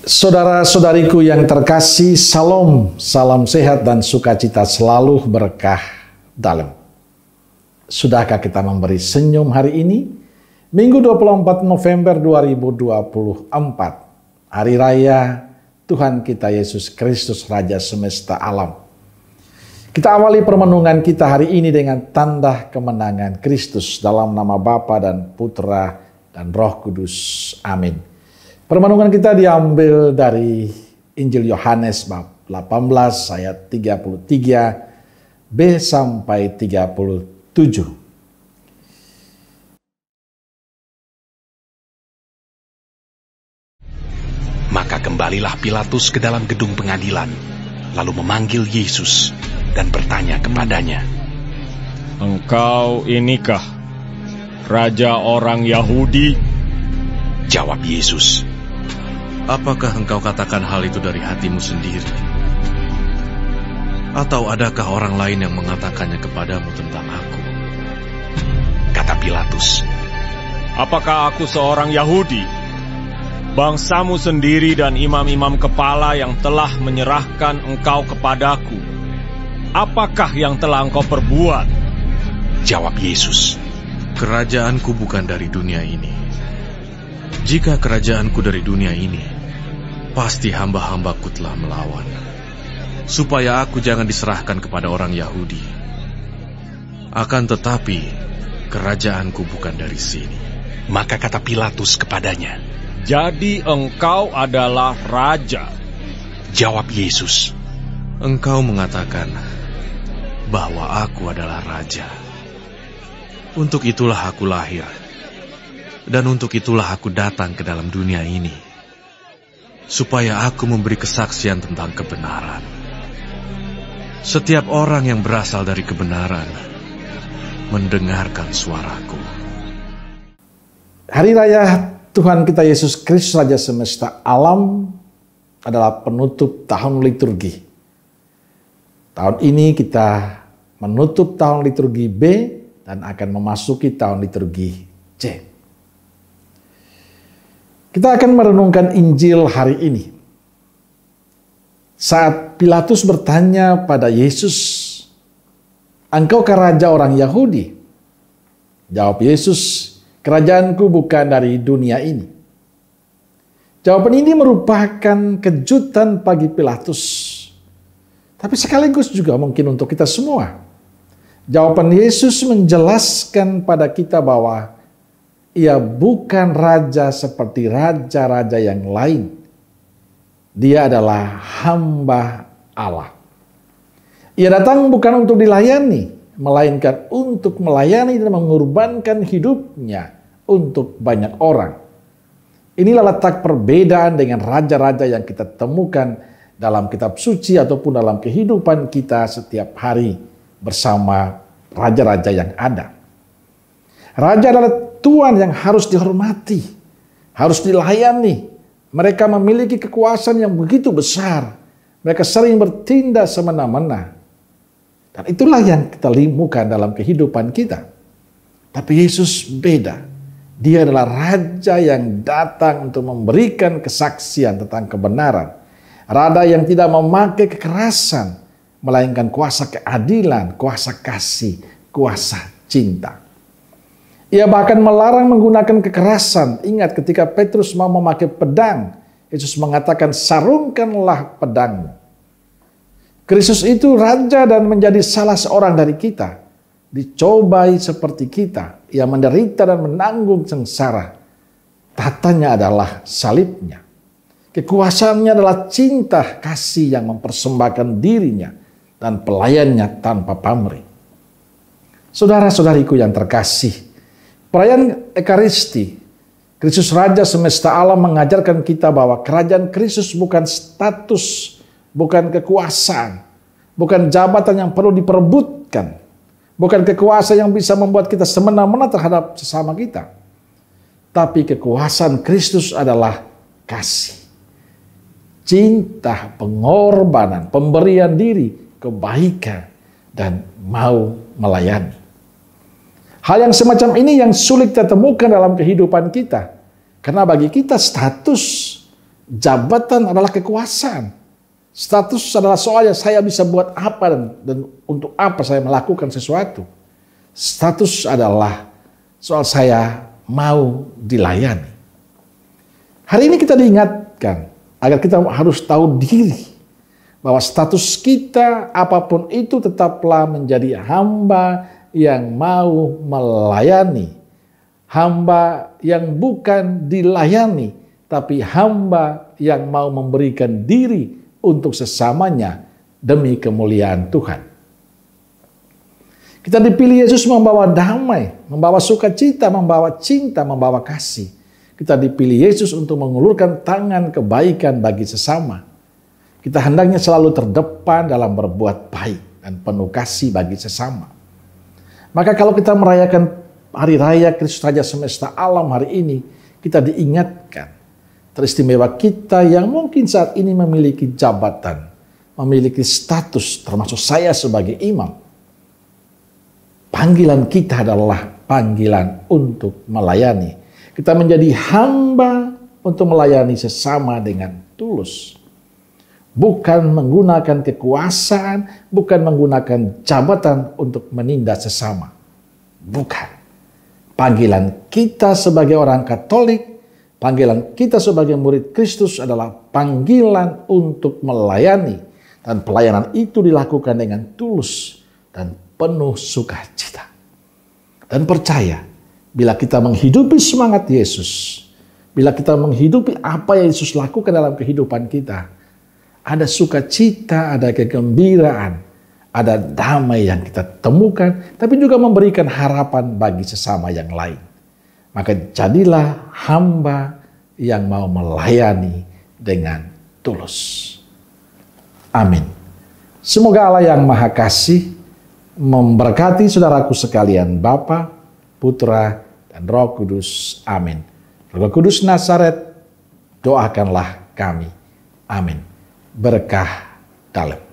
Saudara-saudariku yang terkasih, salam sehat dan sukacita selalu berkah dalam. Sudahkah kita memberi senyum hari ini? Minggu 24 November 2024, Hari Raya Tuhan kita Yesus Kristus Raja Semesta Alam. Kita awali permenungan kita hari ini dengan tanda kemenangan Kristus dalam nama Bapa dan Putra dan Roh Kudus. Amin. Permenungan kita diambil dari Injil Yohanes bab 18 ayat 33b sampai 37. Maka kembalilah Pilatus ke dalam gedung pengadilan, lalu memanggil Yesus dan bertanya kepadanya, "Engkau inikah Raja orang Yahudi?" Jawab Yesus, "Apakah engkau katakan hal itu dari hatimu sendiri? Atau adakah orang lain yang mengatakannya kepadamu tentang aku?" Kata Pilatus, "Apakah aku seorang Yahudi? Bangsamu sendiri dan imam-imam kepala yang telah menyerahkan engkau kepadaku. Apakah yang telah engkau perbuat?" Jawab Yesus, "Kerajaanku bukan dari dunia ini. Jika kerajaanku dari dunia ini, pasti hamba-hambaku telah melawan, supaya aku jangan diserahkan kepada orang Yahudi. Akan tetapi, kerajaanku bukan dari sini." Maka kata Pilatus kepadanya, "Jadi engkau adalah raja?" Jawab Yesus, "Engkau mengatakan bahwa aku adalah raja. Untuk itulah aku lahir, dan untuk itulah aku datang ke dalam dunia ini, supaya aku memberi kesaksian tentang kebenaran. Setiap orang yang berasal dari kebenaran mendengarkan suaraku." Hari Raya Tuhan kita Yesus Kristus Raja Semesta Alam adalah penutup tahun liturgi. Tahun ini kita menutup tahun liturgi B dan akan memasuki tahun liturgi C. Kita akan merenungkan Injil hari ini. Saat Pilatus bertanya pada Yesus, "Engkaukah raja orang Yahudi?" Jawab Yesus, "Kerajaanku bukan dari dunia ini." Jawaban ini merupakan kejutan bagi Pilatus, tapi sekaligus juga mungkin untuk kita semua. Jawaban Yesus menjelaskan pada kita bahwa Ia bukan raja seperti raja-raja yang lain. Dia adalah hamba Allah. Ia datang bukan untuk dilayani, melainkan untuk melayani dan mengorbankan hidupnya untuk banyak orang. Inilah letak perbedaan dengan raja-raja yang kita temukan dalam kitab suci ataupun dalam kehidupan kita setiap hari bersama raja-raja yang ada. Raja adalah tuan yang harus dihormati, harus dilayani. Mereka memiliki kekuasaan yang begitu besar. Mereka sering bertindak semena-mena. Dan itulah yang kita limukan dalam kehidupan kita. Tapi Yesus beda. Dia adalah raja yang datang untuk memberikan kesaksian tentang kebenaran. Raja yang tidak memakai kekerasan, melainkan kuasa keadilan, kuasa kasih, kuasa cinta. Ia bahkan melarang menggunakan kekerasan. Ingat ketika Petrus mau memakai pedang, Yesus mengatakan, "Sarungkanlah pedangmu." Kristus itu raja dan menjadi salah seorang dari kita. Dicobai seperti kita. Ia menderita dan menanggung sengsara. Tatanya adalah salibnya. Kekuasaannya adalah cinta kasih yang mempersembahkan dirinya dan pelayannya tanpa pamrih. Saudara-saudariku yang terkasih, perayaan Ekaristi, Kristus Raja Semesta Alam mengajarkan kita bahwa kerajaan Kristus bukan status, bukan kekuasaan, bukan jabatan yang perlu diperebutkan, bukan kekuasaan yang bisa membuat kita semena-mena terhadap sesama kita. Tapi kekuasaan Kristus adalah kasih, cinta, pengorbanan, pemberian diri, kebaikan, dan mau melayani. Hal yang semacam ini yang sulit kita temukan dalam kehidupan kita. Karena bagi kita status Jabatan adalah kekuasaan. Status adalah soalnya saya bisa buat apa dan untuk apa saya melakukan sesuatu. Status adalah soal saya mau dilayani. Hari ini kita diingatkan agar kita harus tahu diri bahwa status kita apapun itu tetaplah menjadi hamba yang mau melayani. Hamba yang bukan dilayani, tapi hamba yang mau memberikan diri untuk sesamanya demi kemuliaan Tuhan. Kita dipilih Yesus membawa damai, membawa sukacita, membawa cinta, membawa kasih. Kita dipilih Yesus untuk mengulurkan tangan kebaikan bagi sesama. Kita hendaknya selalu terdepan dalam berbuat baik dan penuh kasih bagi sesama. Maka kalau kita merayakan Hari Raya Kristus Raja Semesta Alam hari ini, kita diingatkan teristimewa kita yang mungkin saat ini memiliki jabatan, memiliki status, termasuk saya sebagai imam. Panggilan kita adalah panggilan untuk melayani. Kita menjadi hamba untuk melayani sesama dengan tulus. Bukan menggunakan kekuasaan, bukan menggunakan jabatan untuk menindas sesama. Bukan. Panggilan kita sebagai orang Katolik, panggilan kita sebagai murid Kristus adalah panggilan untuk melayani. Dan pelayanan itu dilakukan dengan tulus dan penuh sukacita. Dan percaya, bila kita menghidupi semangat Yesus, bila kita menghidupi apa yang Yesus lakukan dalam kehidupan kita, ada sukacita, ada kegembiraan, ada damai yang kita temukan, tapi juga memberikan harapan bagi sesama yang lain. Maka jadilah hamba yang mau melayani dengan tulus. Amin. Semoga Allah yang Maha Kasih memberkati saudaraku sekalian, Bapa, Putra, dan Roh Kudus. Amin. Roh Kudus Nazaret, doakanlah kami. Amin. Berkah dalam.